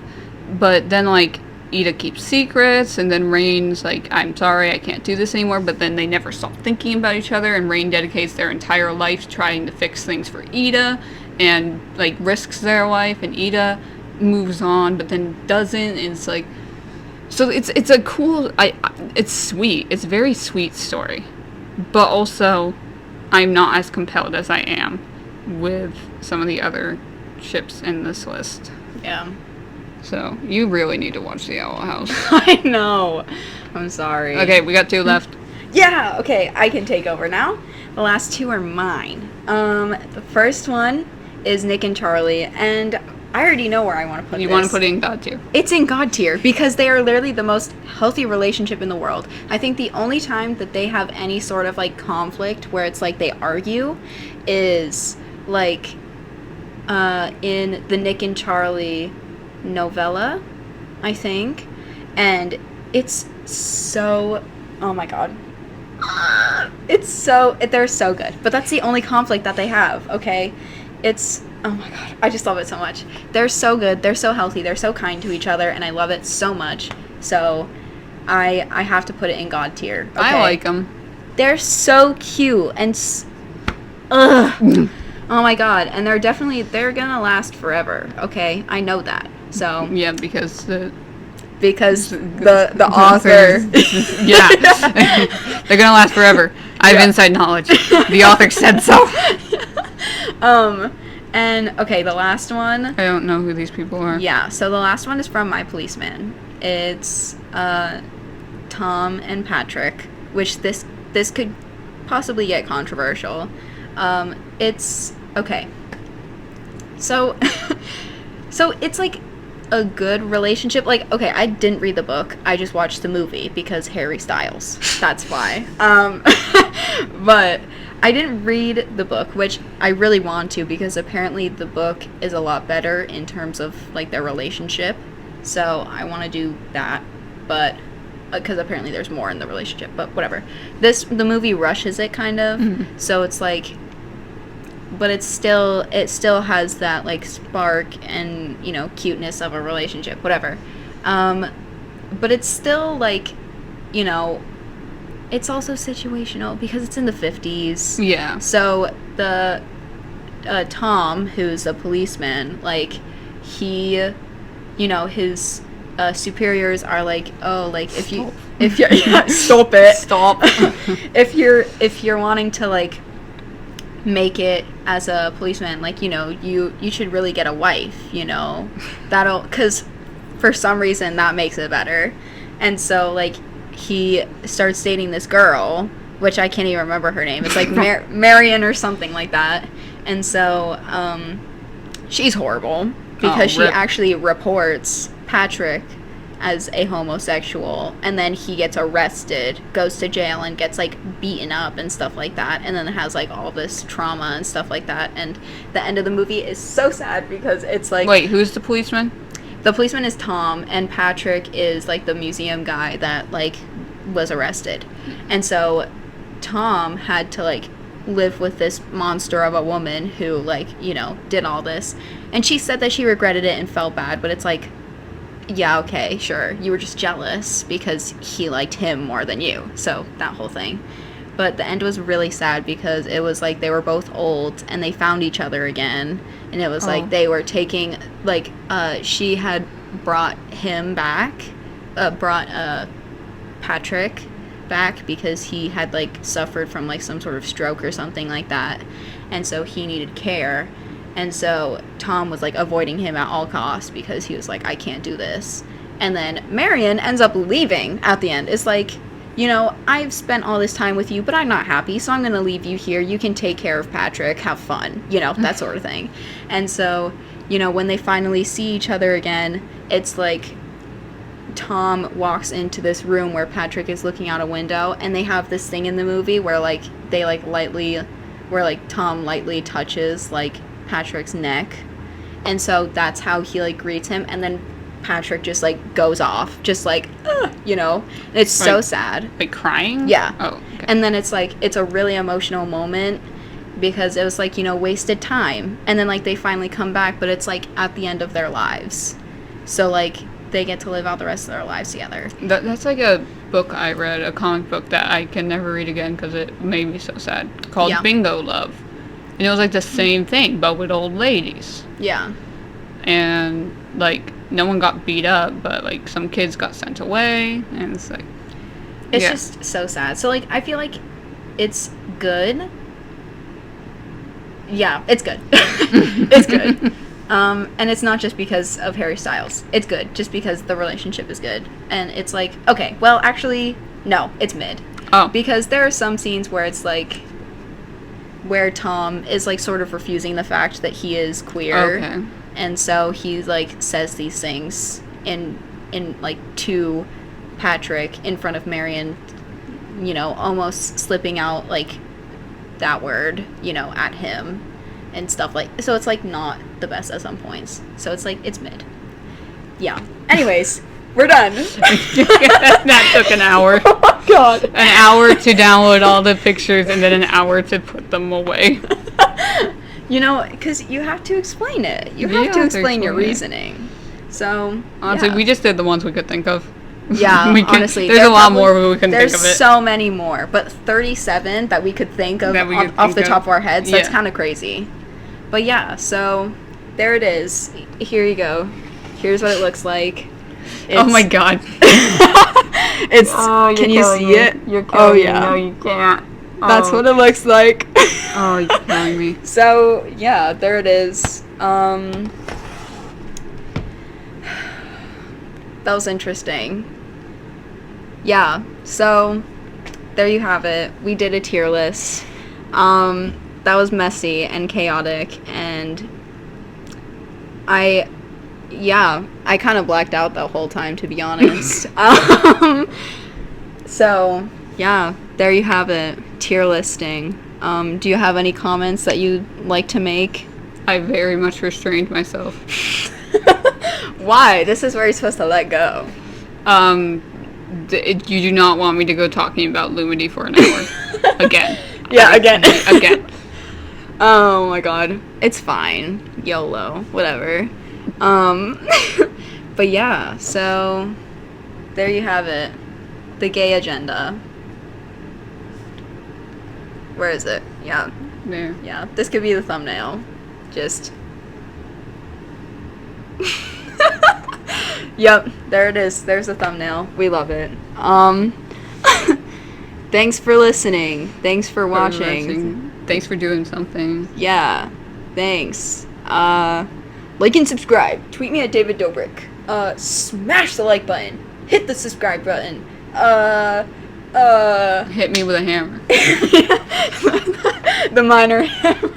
but then like Ida keeps secrets, and then Rain's like, I'm sorry, I can't do this anymore. But then they never stop thinking about each other, and Rain dedicates their entire life trying to fix things for Ida, and like risks their life, and Ida moves on, but then doesn't. And it's like, so it's a cool. It's sweet. It's a very sweet story, but also, I'm not as compelled as I am with some of the other ships in this list. Yeah. So, you really need to watch The Owl House. I know. I'm sorry. Okay, we got 2 left. Yeah, okay, I can take over now. The last 2 are mine. The first one is Nick and Charlie, and I already know where I want to put this. You want to put it in God tier? It's in God tier, because they are literally the most healthy relationship in the world. I think the only time that they have any sort of, like, conflict where it's like they argue is, like, in the Nick and Charlie novella, I think, and it's so, oh my god, they're so good, but that's the only conflict that they have, okay? It's, oh my god, I just love it so much. They're so good, they're so healthy, they're so kind to each other, and I love it so much, so I have to put it in God tier, okay? I like them. They're so cute, and ugh. Oh my god, and they're gonna last forever, okay? I know that. So yeah, because the author yeah. They're gonna last forever. I have inside knowledge. The author said so. And okay, the last one, I don't know who these people are. Yeah, so the last one is from My Policeman. It's Tom and Patrick, which this could possibly get controversial. It's okay. So it's like a good relationship. Like, okay, I didn't read the book. I just watched the movie because Harry Styles. That's why. But I didn't read the book, which I really want to, because apparently the book is a lot better in terms of like their relationship. So I want to do that, but because apparently there's more in the relationship. But whatever. The movie rushes it kind of. Mm-hmm. So it's like, but it still has that like spark and, you know, cuteness of a relationship, whatever. But it's still like, you know, it's also situational because it's in the 50s. Yeah. So the Tom, who's a policeman, like he, you know, his superiors are like, oh, like if you're yeah, stop it, stop. if you're wanting to like make it as a policeman, like, you know, you should really get a wife, you know, because for some reason that makes it better. And so like he starts dating this girl, which I can't even remember her name. It's like Marion or something like that. And so she's horrible because she actually reports Patrick as a homosexual, and then he gets arrested, goes to jail, and gets like beaten up and stuff like that, and then has like all this trauma and stuff like that. And the end of the movie is so sad because it's like, wait, who's the policeman? The policeman is Tom, and Patrick is like the museum guy that like was arrested. And so Tom had to like live with this monster of a woman who like, you know, did all this, and she said that she regretted it and felt bad, but it's like, yeah, okay, sure, you were just jealous because he liked him more than you, so that whole thing. But the end was really sad because it was like they were both old and they found each other again, and it was like they were taking like she had brought him back, Patrick back because he had like suffered from like some sort of stroke or something like that, and so he needed care. And so Tom was like avoiding him at all costs because he was like, I can't do this. And then Marion ends up leaving at the end. It's like, you know, I've spent all this time with you, but I'm not happy, so I'm going to leave you here. You can take care of Patrick, have fun, you know, that sort of thing. And so, you know, when they finally see each other again, it's like Tom walks into this room where Patrick is looking out a window, and they have this thing in the movie where like they like Tom lightly touches like Patrick's neck, and so that's how he like greets him. And then Patrick just, like, goes off. Just, like, you know? And it's so Like- sad. Like crying? Yeah. Oh, okay. And then it's, like, it's a really emotional moment because it was, like, you know, wasted time. And then, like, they finally come back, but it's, like, at the end of their lives. So, like, they get to live out the rest of their lives together. That's like a book I read, a comic book that I can never read again because it made me so sad, called Yeah. Bingo Love. And it was like the same thing, but with old ladies. Yeah. And, like, no one got beat up, but, like, some kids got sent away, and it's like... It's yeah. just so sad. So, like, I feel like it's good. Yeah, it's good. It's good. And it's not just because of Harry Styles. It's good just because the relationship is good. And it's like, okay, well, actually, no, it's mid. Oh. Because there are some scenes where it's like, where Tom is, like, sort of refusing the fact that he is queer. Okay. And so he, like, says these things in like, to Patrick in front of Marion, you know, almost slipping out, like, that word, you know, at him and stuff like, so it's, like, not the best at some points. So it's, like, it's mid. Yeah. Anyways, we're done. That took an hour. Oh my god. An hour to download all the pictures and then an hour to put them away. You know, because you have to explain it. You have to explain your reasoning. So, Honestly, yeah. we just did the ones we could think of. Yeah, We can- honestly. there's there a lot probably- more, but we couldn't think of it. There's so many more, but 37 that we could think of That we could off think the of. top of our heads, that's Yeah. kind of crazy. But yeah, so there it is. Here you go. Here's what it looks like. Oh my god. It's, can you see it? Oh yeah. No, you can't. That's Oh. what it looks like. Oh, you're killing me. So, yeah, there it is. That was interesting. Yeah, so there you have it. We did a tier list. That was messy and chaotic, and I kind of blacked out the whole time, to be honest. So, yeah, there you have it. Tier listing. Do you have any comments that you'd like to make? I very much restrained myself. Why? This is where you're supposed to let go. You do not want me to go talking about Lumity for an hour. Again. Yeah, again. Again. Oh my god. It's fine. YOLO. Whatever. But yeah, so there you have it. The gay agenda. Where is it? Yeah. There. Yeah. This could be the thumbnail. Just. Yep. There it is. There's the thumbnail. We love it. Thanks for listening. Thanks for watching. Thanks for doing something. Yeah. Thanks. Like and subscribe. Tweet me at David Dobrik. Smash the like button. Hit the subscribe button. Hit me with a hammer. The minor hammer.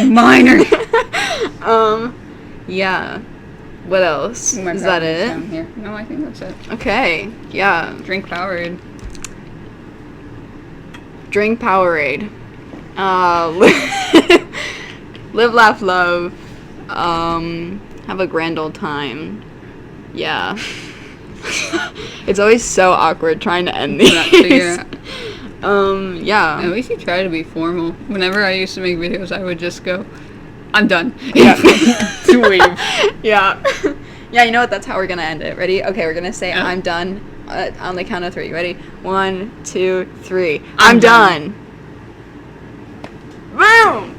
Minor. Yeah. What else? My Is that Powerade it? down here. No, I think that's it. Okay. Yeah. Drink Powerade. Drink Powerade. Live, laugh, love. Have a grand old time. Yeah. It's always so awkward trying to end these. Yeah. Yeah. At least you try to be formal. Whenever I used to make videos, I would just go, I'm done. Yeah. To leave. Yeah. Yeah, you know what? That's how we're gonna end it. Ready? Okay, we're gonna say Yeah. I'm done on the count of 3. Ready? 1, 2, 3. I'm done. Boom!